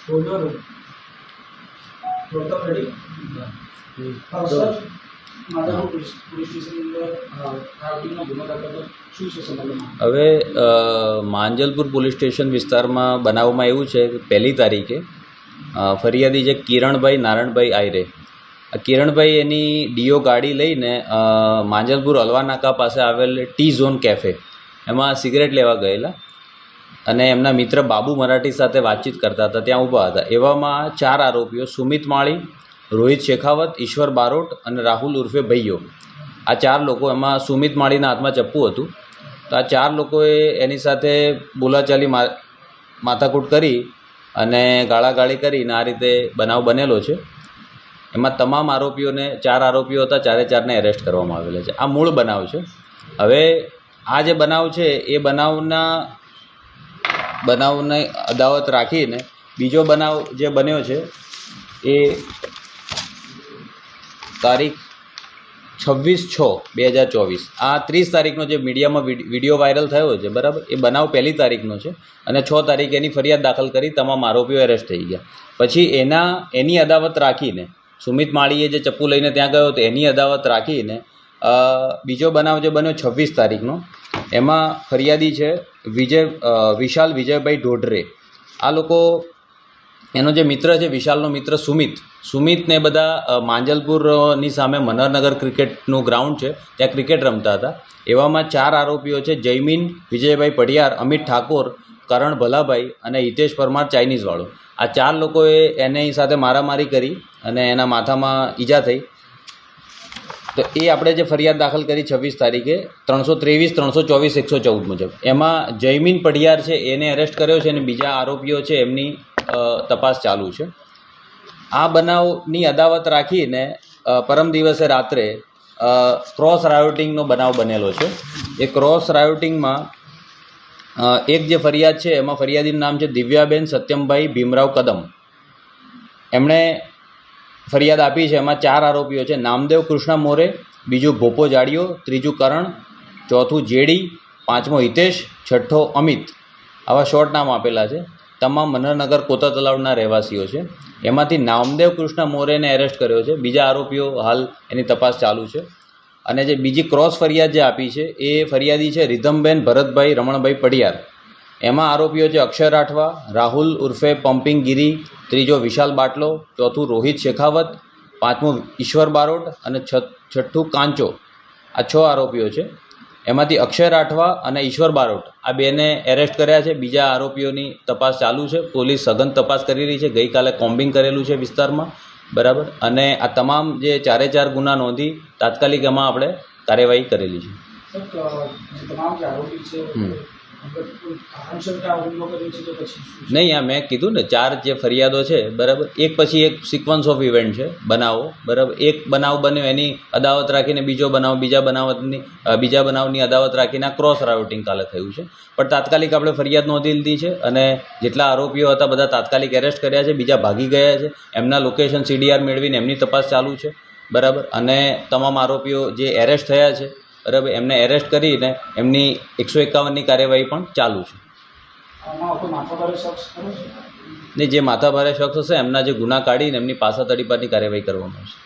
બોલો Gautam ready sir Madhapar police station રાઉટિંગનો ગુનો દાખલ થયો શું છે સંબંધમાં? હવે માંજલપુર પોલીસ સ્ટેશન વિસ્તારમાં બનાવમાં એવું છે કે 1લી તારીખે ફરિયાદી જે કિરણભાઈ નારણભાઈ આયરે, આ કિરણભાઈ એની ડીઓ ગાડી લઈને માંજલપુર અલવાનાકા પાસે આવેલ ટી ઝોન કેફે એમાં સિગરેટ લેવા ગયેલા અને એમના મિત્ર બાબુ મરાઠી સાથે વાતચીત કરતા હતા, ત્યાં ઊભા હતા. એવામાં 4 આરોપીઓ સુમિત માળી, રોહિત શેખાવત, ઈશ્વર બારોટ અને રાહુલ ઉર્ફે ભૈયો, આ 4 લોકો, એમાં સુમિત માળીના હાથમાં ચપ્પુ હતું. તો આ 4 લોકોએ એની સાથે બોલાચાલી માથાકૂટ કરી અને ગાળાગાળી કરીને આ રીતે બનાવ બનેલો છે. એમાં તમામ આરોપીઓને 4 આરોપીઓ હતા, 4-4ને એરેસ્ટ કરવામાં આવેલા છે. આ મૂળ બનાવ છે. હવે આ જે બનાવ છે એ બનાવને અદાવત રાખીને બીજો બનાવ જે બન્યો છે એ તારીખ 26/6/2024, આ 30 તારીખનો જે મીડિયામાં વિડીયો વાયરલ થયો છે, બરાબર, એ બનાવ 1લી તારીખનો છે અને 6 તારીખે એની ફરિયાદ દાખલ કરી તમામ આરોપીઓ એરેસ્ટ થઈ ગયા. પછી એની અદાવત રાખીને સુમિત માળીએ જે ચપ્પુ લઈને ત્યાં ગયો હતો એની અદાવત રાખીને બીજો બનાવ જે બન્યો 26 તારીખનો, એમાં ફરિયાદી છે વિશાલ વિજયભાઈ ઢોઢરે. આ લોકો, એનો જે મિત્ર છે વિશાલનો મિત્ર સુમિતને બધા માંજલપુરની સામે મનહરનગર ક્રિકેટનું ગ્રાઉન્ડ છે ત્યાં ક્રિકેટ રમતા હતા. એવામાં 4 આરોપીઓ છે જયમીન વિજયભાઈ પડિયાર, અમિત ઠાકોર, કરણ ભલાભાઈ અને હિતેશ પરમાર ચાઇનીઝવાળો. આ 4 લોકોએ એની સાથે મારામારી કરી અને એના માથામાં ઈજા થઈ. તો એ આપણે જે ફરિયાદ દાખલ કરી 26 તારીખે 323, 324, 114 મુજબ, એમાં જયમીન પડિયાર છે એને એરેસ્ટ કર્યો છે અને બીજા આરોપીઓ છે એમની તપાસ ચાલુ છે. આ બનાવની અદાવત રાખીને પરમ દિવસે રાત્રે ક્રોસ રાયોટિંગનો બનાવ બનેલો છે. એ ક્રોસ રાયોટિંગમાં એક જે ફરિયાદ છે એમાં ફરિયાદીનું નામ છે દિવ્યાબેન સત્યમભાઈ ભીમરાવ કદમ. એમણે ફરિયાદ આપી છે. એમાં 4 આરોપીઓ છે: નામદેવ કૃષ્ણ મોરે, બીજું ભોપો જાડિયો, ત્રીજું કરણ, ચોથું જેડી, 5મો હિતેશ, 6ઠ્ઠો અમિત. આવા શોર્ટ નામ આપેલા છે. તમામ મનહરનગર કોતા તલાવના રહેવાસીઓ છે. એમાંથી નામદેવ કૃષ્ણ મોરેને એરેસ્ટ કર્યો છે. બીજા આરોપીઓ હાલ એની તપાસ ચાલુ છે. અને જે બીજી ક્રોસ ફરિયાદ જે આપી છે એ ફરિયાદી છે રીધમબેન ભરતભાઈ રમણભાઈ પડિયાર. એમાં આરોપીઓ છે અક્ષય રાઠવા, રાહુલ ઉર્ફે પમ્પિંગ ગીરી, ત્રીજો વિશાલ બાટલો, ચોથું રોહિત શેખાવત, 5મું ઈશ્વર બારોટ અને 6ઠ્ઠું કાંચો. આ 6 આરોપીઓ છે. એમાંથી અક્ષય રાઠવા અને ઈશ્વર બારોટ આ 2ને એરેસ્ટ કર્યા છે. બીજા આરોપીઓની તપાસ ચાલુ છે. પોલીસ સઘન તપાસ કરી રહી છે. ગઈકાલે કોમ્બિંગ કરેલું છે વિસ્તારમાં, બરાબર. અને આ તમામ જે 4 ગુના નોંધી તાત્કાલિક એમાં આપણે કાર્યવાહી કરેલી છે. તમામ જે આરોપી છે નહીં, આ મેં કીધું ને 4 જે ફરિયાદો છે, બરાબર, એક પછી એક સિક્વન્સ ઓફ ઇવેન્ટ છે, બનાવો, બરાબર. એક બનાવ બન્યો એની અદાવત રાખીને બીજો બનાવ, બીજા બનાવની અદાવત રાખીને આ ક્રોસ રાયોટિંગ કાલે થયું છે. પણ તાત્કાલિક આપણે ફરિયાદ નોંધી લીધી છે અને જેટલા આરોપીઓ હતા બધા તાત્કાલિક એરેસ્ટ કર્યા છે. બીજા ભાગી ગયા છે. એમના લોકેશન CDR મેળવીને એમની તપાસ ચાલુ છે, બરાબર. અને તમામ આરોપીઓ જે એરેસ્ટ થયા છે, બરાબર, એમને એરેસ્ટ કરીને એમની 151ની કાર્યવાહી પણ ચાલુ છે. ને જે માથાભારે શખ્સ હશે એમના જે ગુના કાઢીને એમની પાસા તડીપારની કાર્યવાહી કરવામાં આવશે.